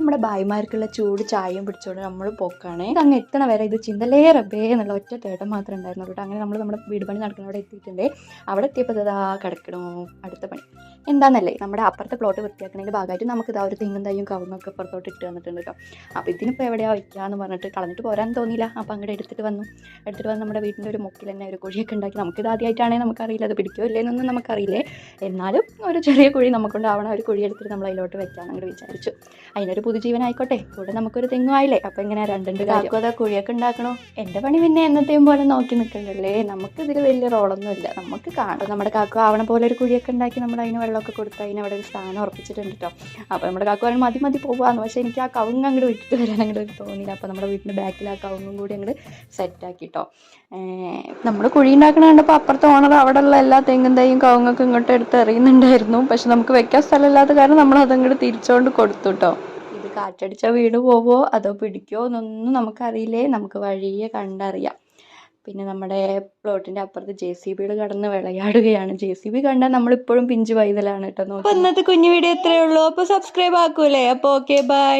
നമ്മുടെ ഭായിമാർക്കുള്ള ചൂട് ചായയും പിടിച്ചോണ്ട് നമ്മൾ പോക്കാണ്. ഇത് അങ്ങ് എത്തണ വരെ ഇത് ചിന്തലേ റബ്ബേ എന്നുള്ള ഒറ്റ തേട്ടം മാത്രമേ ഉണ്ടായിരുന്നുള്ളൂ കേട്ടോ. അങ്ങനെ നമ്മൾ നമ്മുടെ വീട് പണി നടക്കുന്ന അവിടെ എത്തിയിട്ടുണ്ട്. അവിടെ എത്തിയപ്പോൾ ഇതാ കിടക്കണോ അടുത്ത പണി എന്താണെന്നല്ലേ, നമ്മുടെ അപ്പുറത്തെ പ്ലോട്ട് വൃത്തിയാക്കുന്നതിൻ്റെ ഭാഗമായിട്ട് നമുക്ക് ഇതാ ഒരു തെങ്ങും തയ്യും കവുങ്ങൊക്കെ പുറത്തോട്ട് ഇട്ട് വന്നിട്ടുണ്ട് കേട്ടോ. അപ്പോൾ ഇതിനിപ്പോൾ എവിടെയാണ് വയ്ക്കാമെന്ന് പറഞ്ഞിട്ട് കളഞ്ഞിട്ട് പോരാൻ തോന്നിയില്ല. അപ്പോൾ അങ്ങോട്ട് എടുത്തിട്ട് വന്നു നമ്മുടെ വീട്ടിൻ്റെ ഒരു മുക്കിൽ തന്നെ ഒരു കുഴിയൊക്കെ ഉണ്ടാക്കി. നമുക്കിത് ആദ്യമായിട്ടാണെങ്കിൽ നമുക്കറിയില്ല അത് പിടിക്കോ ഇല്ലേന്നൊന്നും നമുക്കറിയില്ലേ. എന്നാലും ഒരു ചെറിയ കുഴി നമുക്കുണ്ടാവണം. ഒരു കുഴി എടുത്തിട്ട് നമ്മൾ അതിലോട്ട് വെക്കാമെന്ന് അങ്ങോട്ട് വിചാരിച്ചു. അതിനൊരു പുതുജീവനായിക്കോട്ടെ, കൂടെ നമുക്കൊരു തെങ്ങുമായില്ലേ. അപ്പോൾ ഇങ്ങനെ രണ്ടുണ്ട് കാക്കും അതാ കുഴിയൊക്കെ ഉണ്ടാക്കണോ. എൻ്റെ പണി പിന്നെ എന്നത്തെയും പോലെ നോക്കി നിൽക്കണ്ടല്ലേ, നമുക്കിതിൽ വലിയ റോളൊന്നുമില്ല. നമുക്ക് കാണും നമ്മുടെ കാക്കു ആവണ പോലെ ഒരു കുഴിയൊക്കെ ഉണ്ടാക്കി നമ്മൾ അതിന് വെള്ളമൊക്കെ കൊടുത്ത് അതിന് അവിടെ ഒരു സ്ഥാനം ഉറപ്പിച്ചിട്ടുണ്ട് കേട്ടോ. അപ്പോൾ നമ്മുടെ കാക്കു പറഞ്ഞാൽ മതി പോകാമെന്ന്. പക്ഷേ എനിക്ക് ആ കവുങ്ങ് അങ്ങോട്ട് വിട്ടിട്ട് വരാൻ അങ്ങോട്ട് തോന്നിയില്ല. അപ്പോൾ നമ്മുടെ വീട്ടിൻ്റെ ബാക്കിൽ ആ കവുങ്ങും കൂടി അങ്ങോട്ട് സെറ്റാക്കി കേട്ടോ. നമ്മൾ കുഴി ഉണ്ടാക്കണ കണ്ടപ്പോൾ അപ്പുറത്തെ ഓണർ അവിടെയുള്ള എല്ലാ തെങ്ങും തൈയും കവുങ്ങൊക്കെ ഇങ്ങോട്ട് എടുത്ത് എറിയുന്നുണ്ടായിരുന്നു. പക്ഷെ നമുക്ക് വെക്കാൻ സ്ഥലമില്ലാത്ത കാരണം നമ്മൾ അതങ്ങോട്ട് തിരിച്ചുകൊണ്ട് കൊടുത്തു കേട്ടോ. ഇത് കാറ്റടിച്ച വീട് പോവോ അതോ പിടിക്കോ എന്നൊന്നും നമുക്കറിയില്ലേ, നമുക്ക് വഴിയെ കണ്ടറിയാം. പിന്നെ നമ്മുടെ പ്ലോട്ടിൻ്റെ അപ്പുറത്ത് JCB കടന്ന് വിളയാടുകയാണ്. JCB കണ്ടാൽ നമ്മളിപ്പോഴും പിഞ്ചു വൈതലാണ് കേട്ടോ. അപ്പോൾ ഇന്നത്തെ കുഞ്ഞു വീഡിയോ ഇത്രയേ ഉള്ളൂ. അപ്പോൾ സബ്സ്ക്രൈബ് ആക്കൂലേ. അപ്പോൾ ഓക്കെ ബൈ.